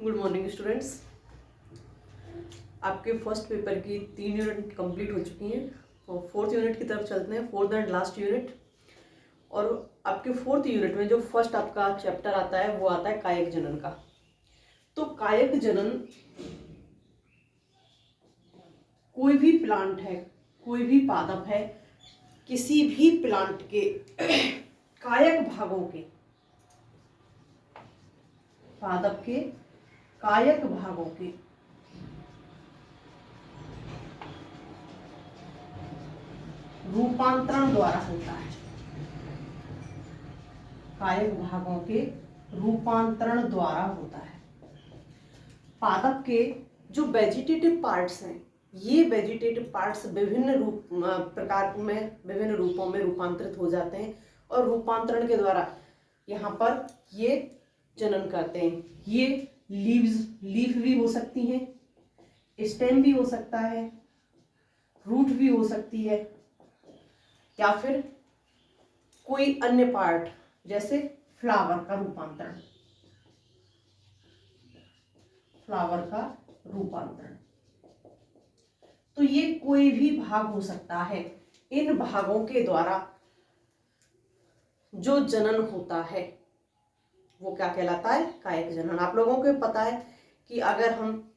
Good morning students. आपके first paper की 3 unit complete हो चुकी हैं और 4th यूनिट की तरफ चलते हैं, 4th एंड लास्ट यूनिट। और आपके 4th यूनिट में जो फर्स्ट आपका चैप्टर आता है वो आता है कायक जनन का। तो कायक जनन कोई भी प्लांट है, कोई भी पादप है, किसी भी प्लांट के कायक भागों के, पादप के कायक भागों के रूपांतरण द्वारा होता है। कायक भागों के रूपांतरण द्वारा होता है। पादप के जो वेजिटेटिव पार्ट्स हैं, ये वेजिटेटिव पार्ट्स विभिन्न प्रकार में, विभिन्न रूपों में रूपांतरित हो जाते हैं और रूपांतरण के द्वारा यहाँ पर ये जनन करते हैं। ये लीफ भी हो सकती हैं, स्टेम भी हो सकता है, रूट भी हो सकती है, या फिर कोई अन्य पार्ट जैसे फ्लावर का रूपांतरण, तो ये कोई भी भाग हो सकता है। इन भागों के द्वारा जो जनन होता है वो क्या कहलाता है? कायक जनन। आप लोगों को पता है कि अगर हम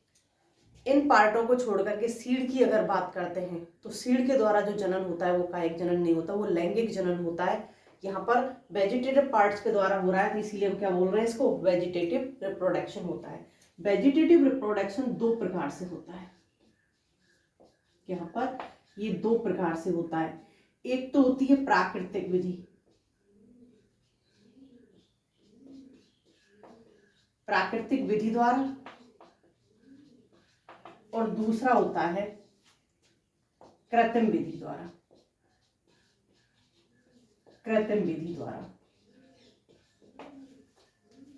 इन पार्टों को छोड़ करके सीड की अगर बात करते हैं तो सीड के द्वारा जो जनन होता है वो कायिक जनन नहीं होता, वो लैंगिक जनन होता है। यहाँ पर वेजिटेटिव पार्ट्स के द्वारा हो रहा है, इसीलिए हम क्या बोल रहे हैं इसको? वेजिटेटिव रिप्रोडक्शन होता है। वेजिटेटिव रिप्रोडक्शन 2 प्रकार से होता है। यहाँ पर ये 2 प्रकार से होता है। एक तो होती है प्राकृतिक विधि, प्राकृतिक विधि द्वारा, और दूसरा होता है कृत्रिम विधि द्वारा। कृत्रिम विधि द्वारा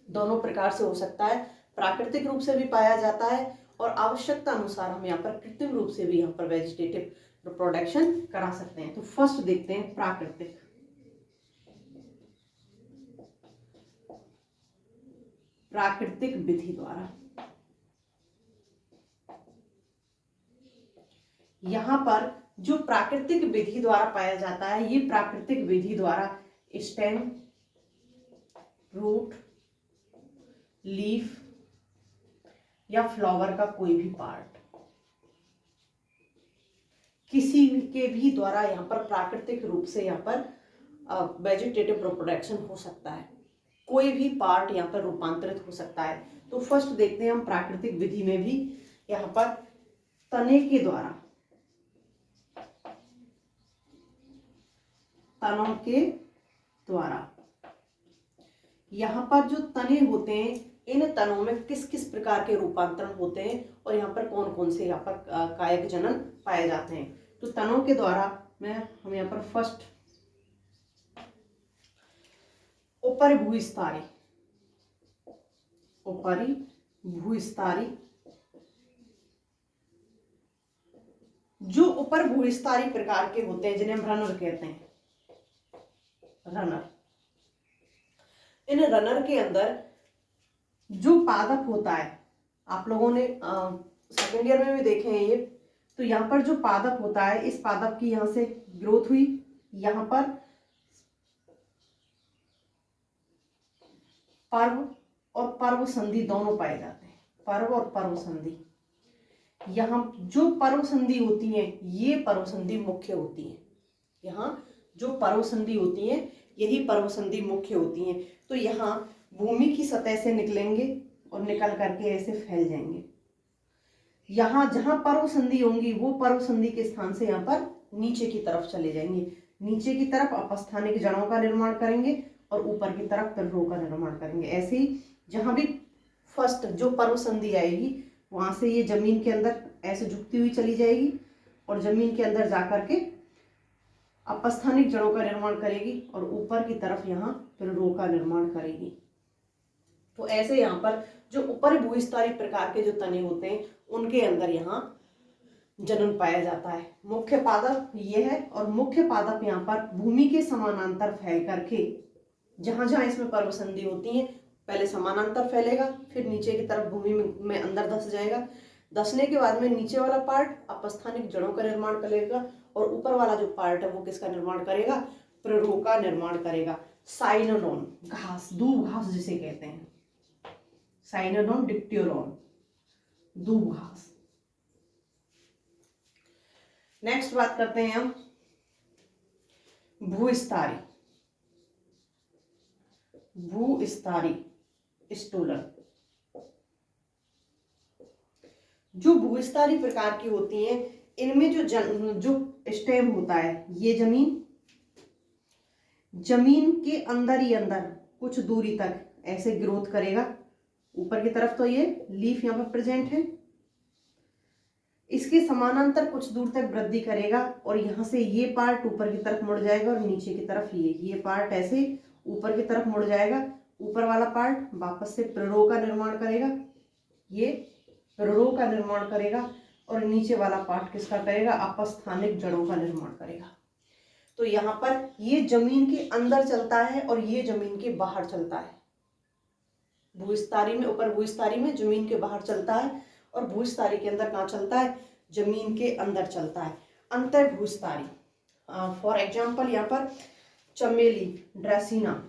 दोनों प्रकार से हो सकता है। प्राकृतिक रूप से भी पाया जाता है और आवश्यकता अनुसार हम यहाँ पर कृत्रिम रूप से भी यहाँ पर वेजिटेटिव रिप्रोडक्शन करा सकते हैं। तो फर्स्ट देखते हैं प्राकृतिक। प्राकृतिक विधि द्वारा यहाँ पर जो प्राकृतिक विधि द्वारा पाया जाता है, ये प्राकृतिक विधि द्वारा स्टेम, रूट, लीफ या फ्लावर का कोई भी पार्ट, किसी के भी द्वारा यहाँ पर प्राकृतिक रूप से यहाँ पर वेजिटेटिव रिप्रोडक्शन हो सकता है। कोई भी पार्ट यहाँ पर रूपांतरित हो सकता है। तो फर्स्ट देखते हैं हम प्राकृतिक विधि में भी यहाँ पर तने के द्वारा, तनों के द्वारा यहाँ पर जो तने होते हैं, इन तनों में किस किस प्रकार के रूपांतरण होते हैं और यहाँ पर कौन कौन से यहाँ पर कायक जनन पाए जाते हैं। तो तनों के द्वारा हम यहाँ पर फर्स्ट ऊपरी भूस्तरी, ऊपरी भूस्तरी, जो ऊपर भूस्तरी प्रकार के होते हैं जिन्हें हम रनर कहते हैं। रनर, इन रनर के अंदर जो पादप होता है, आप लोगों ने सेकेंड ईयर में भी देखे हैं ये। तो यहाँ पर जो पादप होता है, इस पादप की यहाँ से ग्रोथ हुई, यहाँ पर पर्व और पर्व संधि दोनों पाए जाते हैं। पर्व और पर्व संधि, यहाँ जो पर्व संधि होती है ये पर्व संधि मुख्य होती है। यहाँ जो पर्व संधि होती है यही पर्व संधि मुख्य होती हैं। तो यहाँ भूमि की सतह से निकलेंगे और निकल करके ऐसे फैल जाएंगे। यहाँ जहाँ पर्व संधि होंगी वो पर्व संधि के स्थान से यहाँ पर नीचे की तरफ चले जाएंगे। नीचे की तरफ अपस्थानिक जड़ों का निर्माण करेंगे और ऊपर की तरफ पिलरों का निर्माण करेंगे। ऐसे ही जहाँ भी फर्स्ट जो पर्व संधि आएगी वहां से ये जमीन के अंदर ऐसे झुकती हुई चली जाएगी और जमीन के अंदर जाकर के अपस्थानिक जड़ों का निर्माण करेगी और ऊपर की तरफ यहाँ पिलरों का निर्माण करेगी। तो ऐसे यहाँ पर जो ऊपरी भूस्तरी प्रकार के जो तने होते हैं उनके अंदर यहाँ जनन पाया जाता है। मुख्य पादप ये है और मुख्य पादप यहाँ पर भूमि के समानांतर फैल करके जहां जहां इसमें पर्व संधि होती है पहले समानांतर फैलेगा, फिर नीचे की तरफ भूमि में अंदर धंस जाएगा। धंसने के बाद में नीचे वाला पार्ट अपस्थानिक जड़ों का निर्माण करेगा और ऊपर वाला जो पार्ट है वो किसका निर्माण करेगा? प्ररोह का निर्माण करेगा। साइनोडोन, घास, दूब घास जिसे कहते हैं, साइनोडोन डिप्टेरोन, दूब घास। नेक्स्ट बात करते हैं हम भूस्तरी, भूस्तरी स्टोलन। जो भूस्तरी प्रकार की होती हैं, इनमें जो स्टेम होता है, ये जमीन के अंदर ही अंदर कुछ दूरी तक ऐसे ग्रोथ करेगा। ऊपर की तरफ तो ये लीफ यहाँ पर प्रेजेंट है, इसके समानांतर कुछ दूर तक वृद्धि करेगा और यहाँ से ये पार्ट ऊपर की तरफ मुड़ जाएगा और नीचे की तरफ ये पार्ट ऐसे ऊपर की तरफ मुड़ जाएगा। ऊपर वाला पार्ट वापस से प्ररोह का निर्माण करेगा, ये प्ररोह का निर्माण करेगा और नीचे वाला पार्ट किसका करेगा? अपस्थानिक जड़ों का निर्माण करेगा। तो यहाँ पर ये जमीन के अंदर चलता है और ये जमीन के बाहर चलता है। भूस्तरी में, ऊपर भूस्तरी में जमीन के बाहर चलता है और भूस्तरी के अंदर कहाँ चलता है? जमीन के अंदर चलता है। अंतर भूस्तरी, फॉर एग्जाम्पल यहाँ पर चमेली, ड्रेसिना,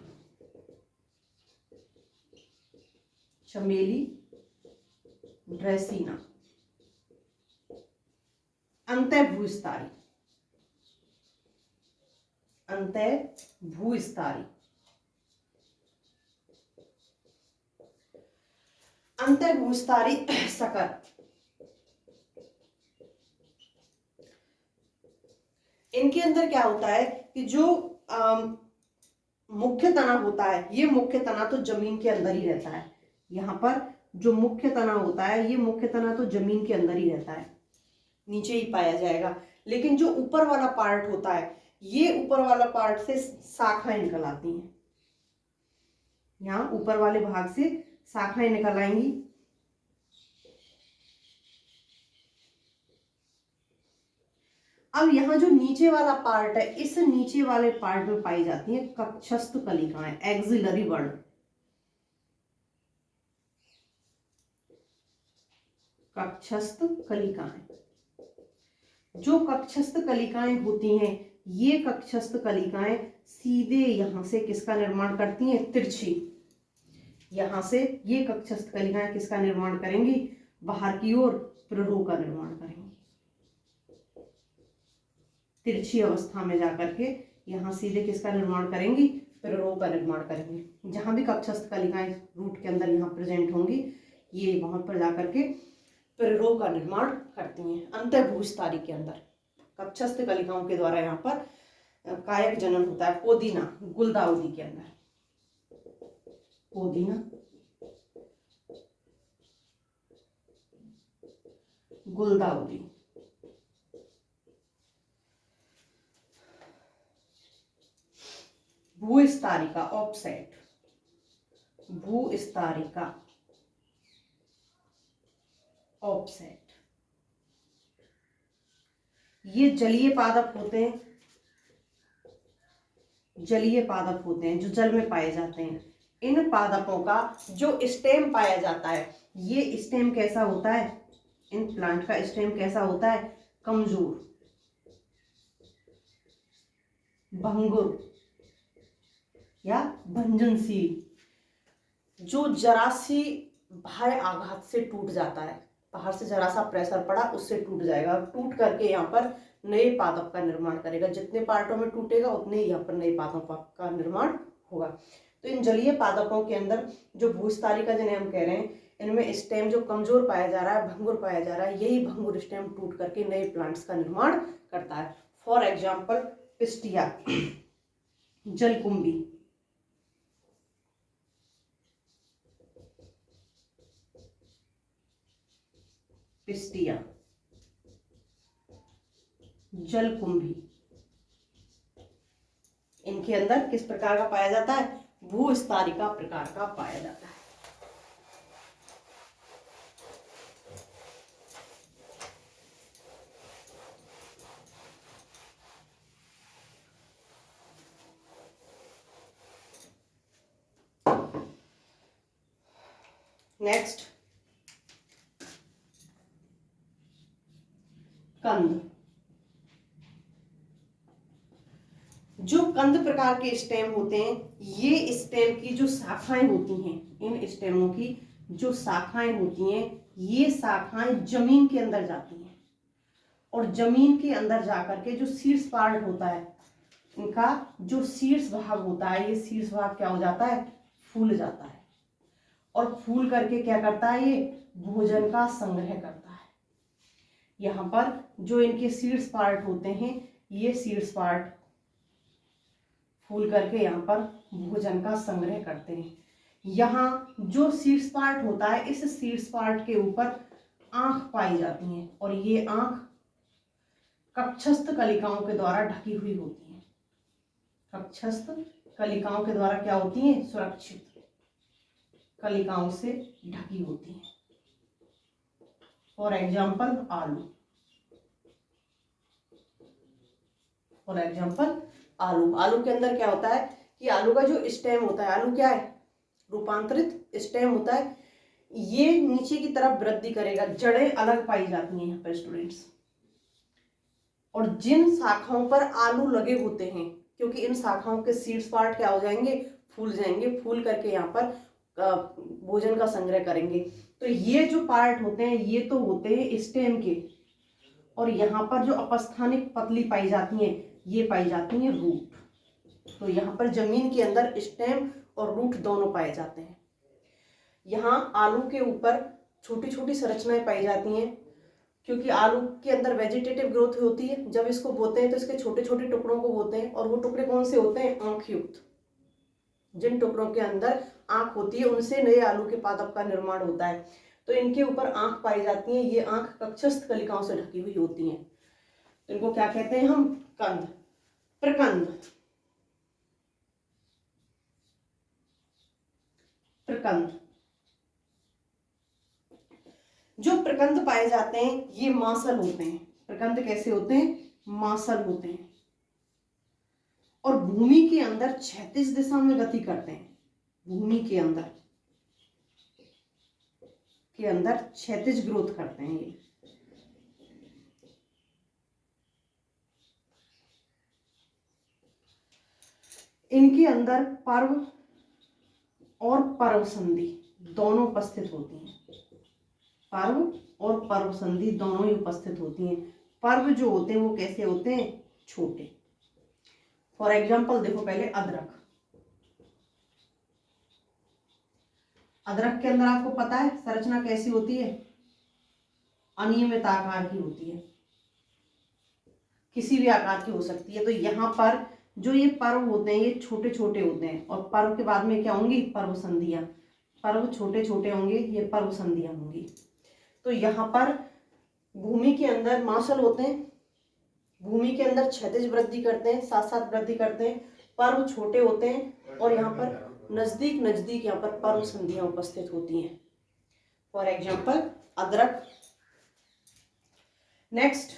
चमेली ड्रेसिना, अंतर भूस्तरी, अंतर भूस्तरी, अंतर भूस्तरी सकर। इनके अंदर क्या होता है कि जो मुख्य तना होता है, ये मुख्य तना तो जमीन के अंदर ही रहता है। यहाँ पर जो मुख्य तना होता है, ये मुख्य तना तो जमीन के अंदर ही रहता है, नीचे ही पाया जाएगा। लेकिन जो ऊपर वाला पार्ट होता है, ये ऊपर वाला पार्ट से शाखाएं निकल आती हैं। यहाँ ऊपर वाले भाग से शाखाएं निकल आएंगी। अब यहाँ जो नीचे वाला पार्ट है, इस नीचे वाले पार्ट में पाई जाती है कक्षस्थ कलिकाएं, एक्सिलरी वर्ड। कक्षस्थ कलिकाएं, जो कक्षस्थ कलिकाएं होती हैं, ये कक्षस्थ कलिकाएं सीधे यहां से किसका निर्माण करती हैं? तिरछी। यहां से ये कक्षस्थ कलिकाएं किसका निर्माण करेंगी? बाहर की ओर प्ररोह का निर्माण करेंगी। तिरछी अवस्था में जाकर के यहाँ सीधे किसका निर्माण करेंगी? प्ररोह का निर्माण करेंगी। जहां भी कक्षस्थ कलिकाएं रूट के अंदर यहाँ प्रेजेंट होंगी, ये वहां पर जाकर के प्ररोह का निर्माण करती हैं। अंतर्भूस्तरी के अंदर कक्षस्थ कलिकाओं के द्वारा यहाँ पर कायक जनन होता है। पोदीना, गुलदाउदी के अंदर, पोदीना, गुलदाउदी। भूस्तरिका, ऑफसेट, भूस्तरिका, ऑफसेट। ये जलीय पादप होते हैं, जलीय पादप होते हैं जो जल में पाए जाते हैं। इन पादपों का जो स्टेम पाया जाता है, ये स्टेम कैसा होता है? इन प्लांट का स्टेम कैसा होता है? कमजोर, भंगुर या भंजनशील, जो जरा सी बाह्य आघात से टूट जाता है। बाहर से जरा सा प्रेशर पड़ा, उससे टूट जाएगा और टूट करके यहाँ पर नए पादप का निर्माण करेगा। जितने पार्टों में टूटेगा उतने ही यहाँ पर नए पादपों का निर्माण होगा। तो इन जलीय पादपों के अंदर जो भूस्तरिका जिन्हें हम कह रहे हैं, इनमें स्टेम जो कमजोर पाया जा रहा है, भंगुर पाया जा रहा है, यही भंगुर स्टेम टूट करके नए प्लांट्स का निर्माण करता है। फॉर एग्जाम्पल पिस्टिया, जलकुंभी, पिस्टिया, जलकुंभी, इनके अंदर किस प्रकार का पाया जाता है? भूस्तरिका प्रकार का पाया जाता है। नेक्स्ट कंद। जो कंद प्रकार के स्टेम होते हैं, ये स्टेम की जो शाखाएं होती हैं, इन स्टेमों की जो शाखाएं होती हैं, ये शाखाएं जमीन के अंदर जाती हैं और जमीन के अंदर जाकर के जो शीर्ष पार्ट होता है, इनका जो शीर्ष भाग होता है, ये शीर्ष भाग क्या हो जाता है, फूल जाता है और फूल करके क्या करता है, ये भोजन का संग्रह करता है। यहाँ पर जो इनके शीर्ष पार्ट होते हैं, ये शीर्ष पार्ट फूल करके यहाँ पर भोजन का संग्रह करते हैं। यहाँ जो शीर्ष पार्ट होता है, इस शीर्ष पार्ट के ऊपर आंख पाई जाती है और ये आंख कक्षस्थ कलिकाओं के द्वारा ढकी हुई होती है। कक्षस्थ कलिकाओं के द्वारा क्या होती है, सुरक्षित कलिकाओं से ढकी होती है। फॉर एग्जाम्पल आलू, फॉर एग्जाम्पल आलू। आलू के अंदर क्या होता है कि आलू का जो स्टेम होता है, आलू क्या है, रूपांतरित स्टेम होता है, ये नीचे की तरफ वृद्धि करेगा, जड़ें अलग पाई जाती हैं यहाँ पर स्टूडेंट्स। और जिन शाखाओं पर आलू लगे होते हैं, क्योंकि इन शाखाओं के शीर्ष पार्ट क्या हो जाएंगे, फूल जाएंगे, फूल करके यहाँ पर भोजन का संग्रह करेंगे। तो ये जो पार्ट होते हैं, ये तो होते हैं स्टेम के, और यहाँ पर जो अपस्थानिक पतली पाई जाती हैं, ये पाई जाती हैं रूट। तो यहाँ पर जमीन के अंदर स्टेम और रूट दोनों पाए जाते हैं। यहाँ आलू के ऊपर छोटी छोटी संरचनाएं पाई जाती हैं, क्योंकि आलू के अंदर वेजिटेटिव ग्रोथ होती है। जब इसको बोते हैं तो इसके छोटे छोटे टुकड़ों को बोते हैं, और वो टुकड़े कौन से होते हैं, आंख युक्त। जिन टुकड़ों के अंदर आंख होती है, उनसे नए आलू के पादप का निर्माण होता है। तो इनके ऊपर आंख पाई जाती है, ये आंख कक्षस्थ कलिकाओं से ढकी हुई होती हैं। तो इनको क्या कहते हैं हम, कंद। प्रकंद, प्रकंद। जो प्रकंद पाए जाते हैं, ये मांसल होते हैं। प्रकंद कैसे होते हैं, मांसल होते हैं, और भूमि के अंदर क्षैतिज दिशा में गति करते हैं। भूमि के अंदर क्षैतिज ग्रोथ करते हैं ये। इनके अंदर पर्व और पर्व संधि दोनों उपस्थित होती हैं। पर्व और पर्व संधि दोनों ही उपस्थित होती हैं। पर्व जो होते हैं वो कैसे होते हैं, छोटे। फॉर एग्जाम्पल देखो पहले अदरक। अदरक के अंदर आपको पता है संरचना कैसी होती है, अनियमित आकार की होती है, किसी भी आकार की हो सकती है। तो यहाँ पर जो ये पर्व होते हैं, ये छोटे छोटे होते हैं, और पर्व के बाद में क्या होंगी, पर्व संधियां। पर्व छोटे छोटे होंगे, ये पर्व संधियां होंगी। तो यहाँ पर भूमि के अंदर मांसल होते हैं, भूमि के अंदर क्षैतिज वृद्धि करते हैं, साथ साथ वृद्धि करते हैं। पर्व छोटे होते हैं, और यहाँ पर नजदीक नजदीक यहाँ पर पर्व संधियां उपस्थित होती हैं। फॉर एग्जाम्पल अदरक। नेक्स्ट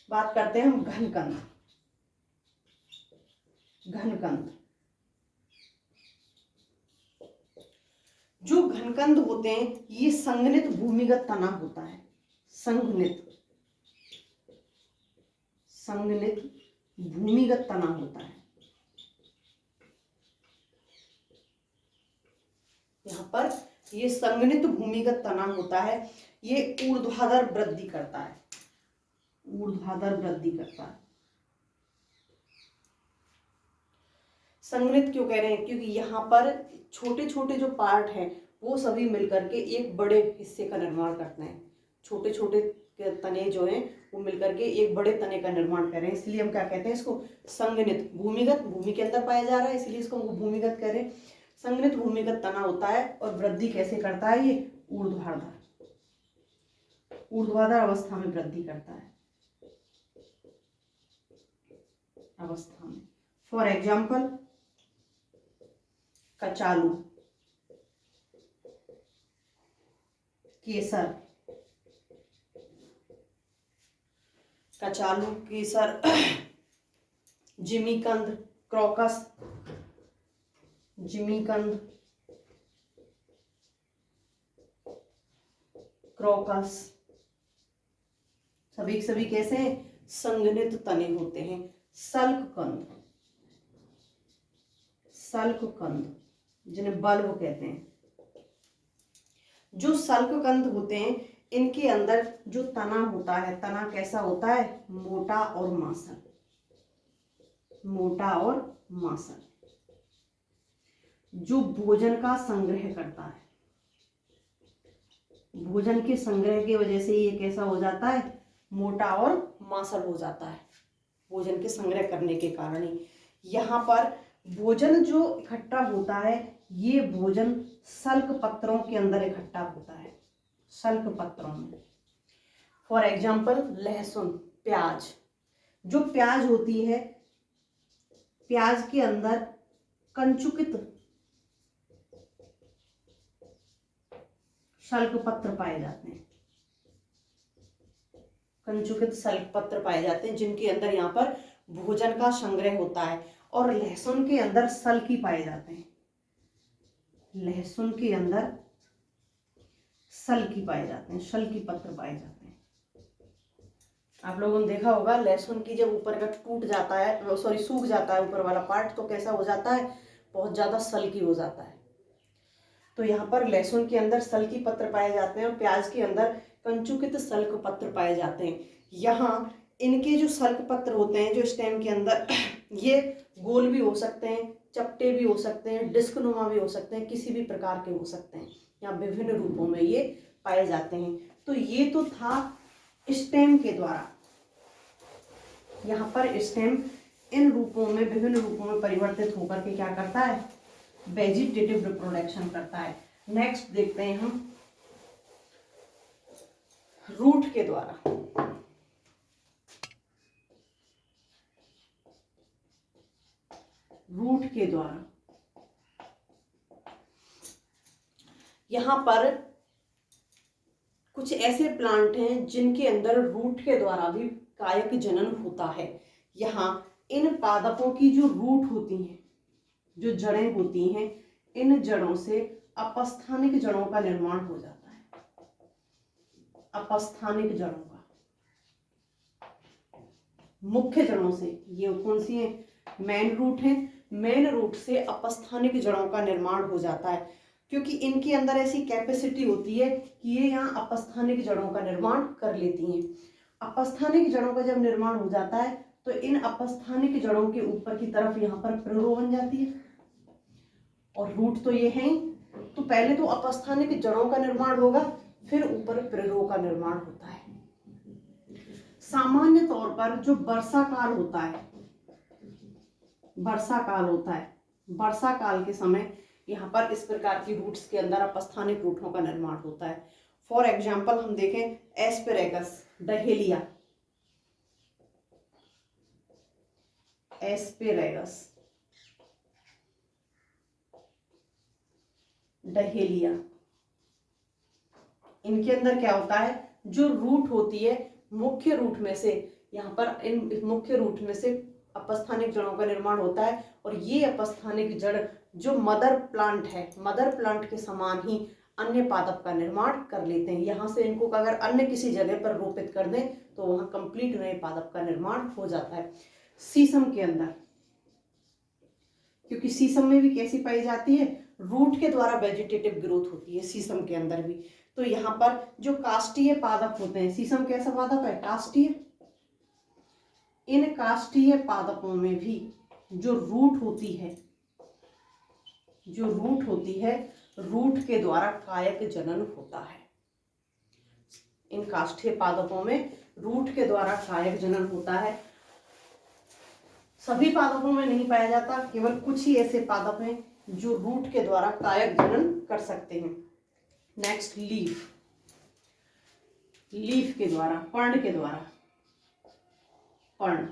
बात करते हैं हम घनकंद। घनकंद, जो घनकंद होते हैं, ये संघनित भूमिगत तना होता है। संघनित भूमिगत तना होता है। यहाँ पर ये संघनित भूमिगत तना होता है। ये ऊर्ध्वाधर वृद्धि करता है, ऊर्ध्वाधर वृद्धि करता है। संघनित क्यों कह रहे हैं, क्योंकि यहाँ पर छोटे छोटे जो पार्ट हैं वो सभी मिलकर के एक बड़े हिस्से का निर्माण करते हैं। छोटे छोटे तने जो हैं वो मिलकर के एक बड़े तने का निर्माण कर रहे हैं, इसलिए हम क्या कहते हैं इसको, संघनित। भूमिगत, भूमि के अंदर पाया जा रहा है, इसलिए इसको भूमिगत कह रहे हैं। संघनित भूमिगत तना होता है, और वृद्धि कैसे करता है, ये ऊर्ध्वाधर अवस्था में वृद्धि करता है, अवस्था में। फॉर एग्जाम्पल कचालू, केसर, कचालू, केसर, जिमीकंद, क्रोकस, जिमीकंद, क्रोकस। सभी कैसे हैं? संघनित तने होते हैं। सल्ककंद, सल्ककंद जिन्हें बल्ब कहते हैं। जो सल्ककंद होते हैं इनके अंदर जो तना होता है, तना कैसा होता है? मोटा और मांसल, मोटा और मांसल, जो भोजन का संग्रह करता है। भोजन के संग्रह की वजह से ये कैसा हो जाता है? मोटा और मांसल हो जाता है, भोजन के संग्रह करने के कारण ही। यहाँ पर भोजन जो इकट्ठा होता है ये भोजन सल्क पत्रों के अंदर इकट्ठा होता है, सल्क पत्रों में। फॉर एग्जाम्पल लहसुन, प्याज। जो प्याज होती है, प्याज के अंदर कंचुकित सल्क पत्र पाए जाते हैं, कंचुकित सल्क पत्र पाए जाते हैं जिनके अंदर यहाँ पर भोजन का संग्रह होता है। और लहसुन के अंदर सल्की पाए जाते हैं, लहसुन के अंदर सल्की पाए जाते हैं, सल्की पत्र पाए जाते हैं। आप लोगों ने देखा होगा लहसुन की जब ऊपर का टूट जाता है, सॉरी सूख जाता है ऊपर वाला पार्ट, तो कैसा हो जाता है? बहुत ज्यादा सल्की हो जाता है। तो यहाँ पर लहसुन के अंदर सल्की पत्र पाए जाते हैं और प्याज के अंदर कंचुकित सल्क पत्र पाए जाते हैं। यहाँ इनके जो सल्क पत्र होते हैं जो स्टेम के अंदर, ये गोल भी हो सकते हैं, चपटे भी हो सकते हैं, डिस्क नुमा भी हो सकते हैं, किसी भी प्रकार के हो सकते हैं। यहाँ विभिन्न रूपों में ये पाए जाते हैं। तो ये तो था स्टेम के द्वारा। यहाँ पर स्टेम इन रूपों में, विभिन्न रूपों में परिवर्तित होकर के क्या करता है? वेजिटेटिव रिप्रोडक्शन करता है। नेक्स्ट देखते हैं हम रूट के द्वारा। रूट के द्वारा यहाँ पर कुछ ऐसे प्लांट हैं जिनके अंदर रूट के द्वारा भी कायक जनन होता है। यहाँ इन पादपों की जो रूट होती हैं, जो जड़ें होती हैं, इन जड़ों से अपस्थानिक जड़ों का निर्माण हो जाता है, अपस्थानिक जड़ों का। मुख्य जड़ों से, ये कौन सी है? मेन रूट है। मेन रूट से अपस्थानिक जड़ों का निर्माण हो जाता है, क्योंकि इनके अंदर ऐसी कैपेसिटी होती है कि ये यहाँ अपस्थानिक जड़ों का निर्माण कर लेती हैं। अपस्थानिक जड़ों का जब निर्माण हो जाता है तो इन अपस्थानिक जड़ों के ऊपर की तरफ यहाँ पर प्ररो बन जाती है, और रूट तो ये है। तो पहले तो अपस्थानिक जड़ों का निर्माण होगा, फिर ऊपर प्ररो का निर्माण होता है। सामान्य तौर पर जो वर्षा काल होता है, वर्षा काल होता है, वर्षा काल के समय यहाँ पर इस प्रकार की रूट्स के अंदर अपस्थानिक रूटों का निर्माण होता है। फॉर एग्जाम्पल हम देखें एस्पेरेगस, डहेलिया, एस्पेरेगस, डहेलिया। इनके अंदर क्या होता है? जो रूट होती है, मुख्य रूट में से, यहाँ पर इन मुख्य रूट में से अपस्थानिक जड़ों का निर्माण होता है, और ये अपस्थानिक जड़ जो मदर प्लांट है, मदर प्लांट के समान ही अन्य पादप का निर्माण कर लेते हैं। यहाँ से इनको अगर अन्य किसी जगह पर रोपित कर दें तो वहां कंप्लीट नए पादप का निर्माण हो जाता है। शीशम के अंदर, क्योंकि शीशम में भी कैसी पाई जाती है? रूट के द्वारा वेजिटेटिव ग्रोथ होती है शीशम के अंदर भी। तो यहाँ पर जो काष्ठीय पादप होते हैं, शीशम कैसा पादप है? काष्ठीय। इन काष्ठीय पादपों में भी जो रूट होती है, जो रूट होती है, रूट के द्वारा कायक जनन होता है। इन काष्ठीय पादपों में रूट के द्वारा कायक जनन होता है। सभी पादपों में नहीं पाया जाता, केवल कुछ ही ऐसे पादप हैं जो रूट के द्वारा कायक जनन कर सकते हैं। नेक्स्ट लीफ, लीफ के द्वारा, पर्ण के द्वारा, पर्ण।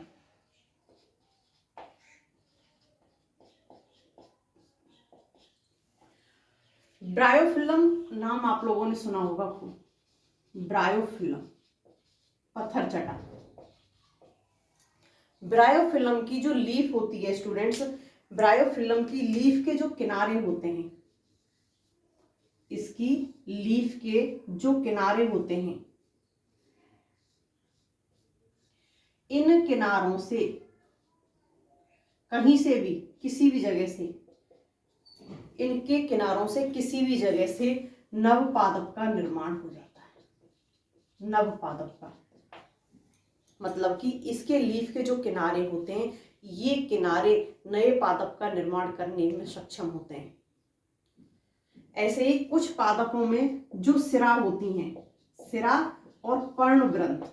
ब्रायोफिल्लम नाम आप लोगों ने सुना होगा खूब, ब्रायोफिल्लम, पत्थर चटा। ब्रायोफिल्लम की जो लीफ होती है स्टूडेंट्स, ब्रायोफिल्लम की लीफ के जो किनारे होते हैं, इसकी लीफ के जो किनारे होते हैं, इन किनारों से कहीं से भी, किसी भी जगह से, इनके किनारों से किसी भी जगह से नवपादप का निर्माण हो जाता है। नवपादप का मतलब कि इसके लीफ के जो किनारे होते हैं, ये किनारे नए पादप का निर्माण करने में सक्षम होते हैं। ऐसे ही कुछ पादपों में जो सिरा होती हैं, सिरा और पर्णवृंत,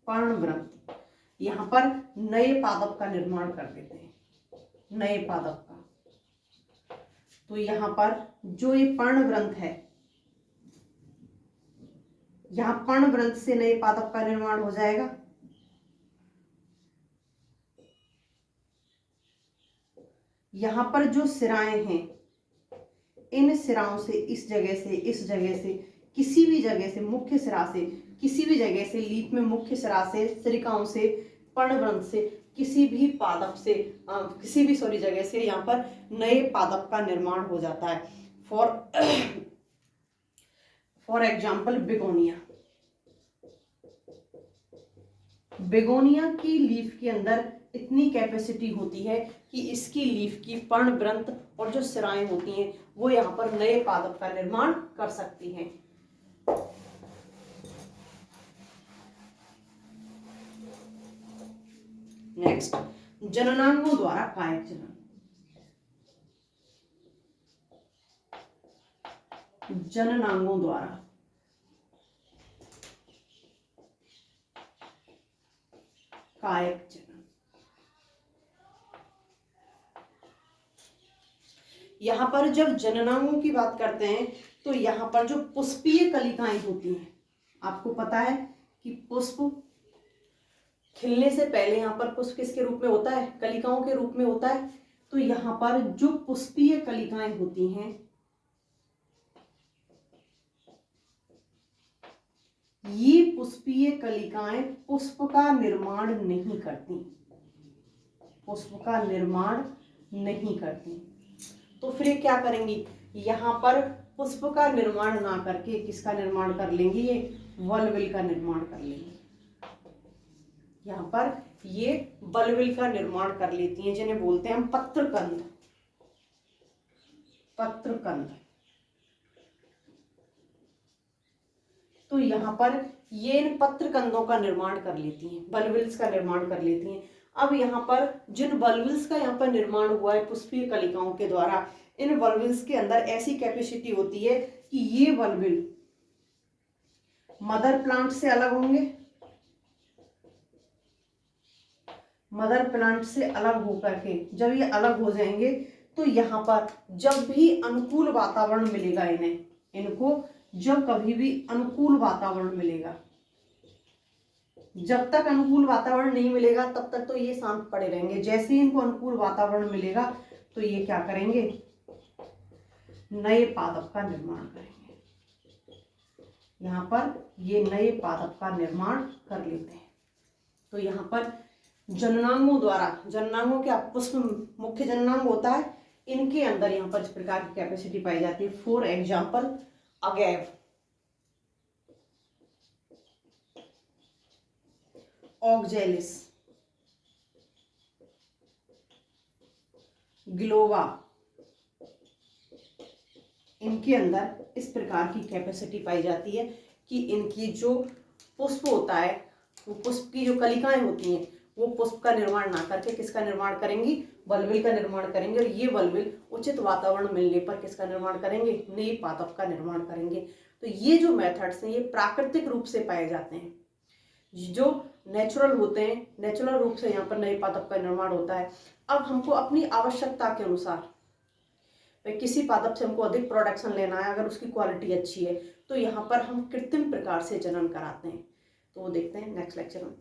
पर्णवृंत यहां पर नए पादप का निर्माण कर देते हैं, नए पादप का। तो यहां पर जो ये पर्णवृंत है, यहां पर्णवृंत से नए पादप का निर्माण हो जाएगा। यहां पर जो सिराएं हैं, इन सिराओं से इस जगह से, इस जगह से, किसी भी जगह से, मुख्य सिरा से किसी भी जगह से, लीफ में मुख्य सिरा से, सिरिकाओं से, पर्णवृंत से, किसी भी पादप से, किसी भी जगह से यहाँ पर नए पादप का निर्माण हो जाता है। फॉर एग्जाम्पल बिगोनिया, बेगोनिया की लीफ के अंदर इतनी कैपेसिटी होती है कि इसकी लीफ की पर्णवृंत और जो सिराएं होती हैं वो यहाँ पर नए पादप का निर्माण कर सकती हैं। नेक्स्ट, जननांगों द्वारा कायक जनन। जननांगों द्वारा कायक जनन। यहां पर जब जननांगों की बात करते हैं तो यहां पर जो पुष्पीय कलिकाएं होती हैं, आपको पता है कि पुष्प खिलने से पहले यहाँ पर पुष्प किसके रूप में होता है? कलिकाओं के रूप में होता है। तो यहाँ पर जो पुष्पीय कलिकाएं होती हैं, ये पुष्पीय कलिकाएं पुष्प का निर्माण नहीं करती, पुष्प का निर्माण नहीं करती। तो फिर क्या करेंगी? यहाँ पर पुष्प का निर्माण ना करके किसका निर्माण कर लेंगी? ये वल्बिल का निर्माण कर लेंगी। यहाँ पर ये वल्बिल का निर्माण कर लेती हैं, जिन्हें बोलते हैं हम पत्रकंद। पत्रकंद। तो यहाँ पर ये इन पत्रकंदों का निर्माण कर लेती हैं, वल्बिल्स का निर्माण कर लेती हैं। अब यहाँ पर जिन वल्बिल्स का यहाँ पर निर्माण हुआ है पुष्पीय कलिकाओं के द्वारा, इन वल्बिल्स के अंदर ऐसी कैपेसिटी होती है कि ये वल्बिल मदर प्लांट से अलग होंगे, मदर प्लांट से अलग होकर के जब ये अलग हो जाएंगे तो यहाँ पर जब भी अनुकूल वातावरण मिलेगा इन्हें, इनको जब कभी भी अनुकूल वातावरण मिलेगा, जब तक अनुकूल वातावरण नहीं मिलेगा तब तक तो ये शांत पड़े रहेंगे। जैसे ही इनको अनुकूल वातावरण मिलेगा तो ये क्या करेंगे? नए पादप का निर्माण करेंगे। यहाँ पर ये नए पादप का निर्माण कर लेते हैं। तो यहाँ पर जननांगों द्वारा, जननांगों क्या पुष्प मुख्य जननांग होता है, इनके अंदर यहाँ पर इस प्रकार की कैपेसिटी पाई जाती है। फॉर एग्जाम्पल अगैव, ऑक्जेलिस, ग्लोवा, इनके अंदर इस प्रकार की कैपेसिटी पाई जाती है कि इनकी जो पुष्प होता है, वो पुष्प की जो कलिकाएं होती हैं वो पुष्प का निर्माण ना करके किसका निर्माण करेंगी? वल्बिल का निर्माण करेंगे। और ये वल्बिल उचित वातावरण मिलने पर किसका निर्माण करेंगे? नए पादप का निर्माण करेंगे। तो ये जो मेथड्स हैं ये प्राकृतिक रूप से पाए जाते हैं, जो नेचुरल होते हैं, नेचुरल रूप से यहाँ पर नए पादप का निर्माण होता है। अब हमको अपनी आवश्यकता के अनुसार किसी पादप से हमको अधिक प्रोडक्शन लेना है, अगर उसकी क्वालिटी अच्छी है तो यहाँ पर हम कृत्रिम प्रकार से जनन कराते हैं। तो वो देखते हैं नेक्स्ट लेक्चर में।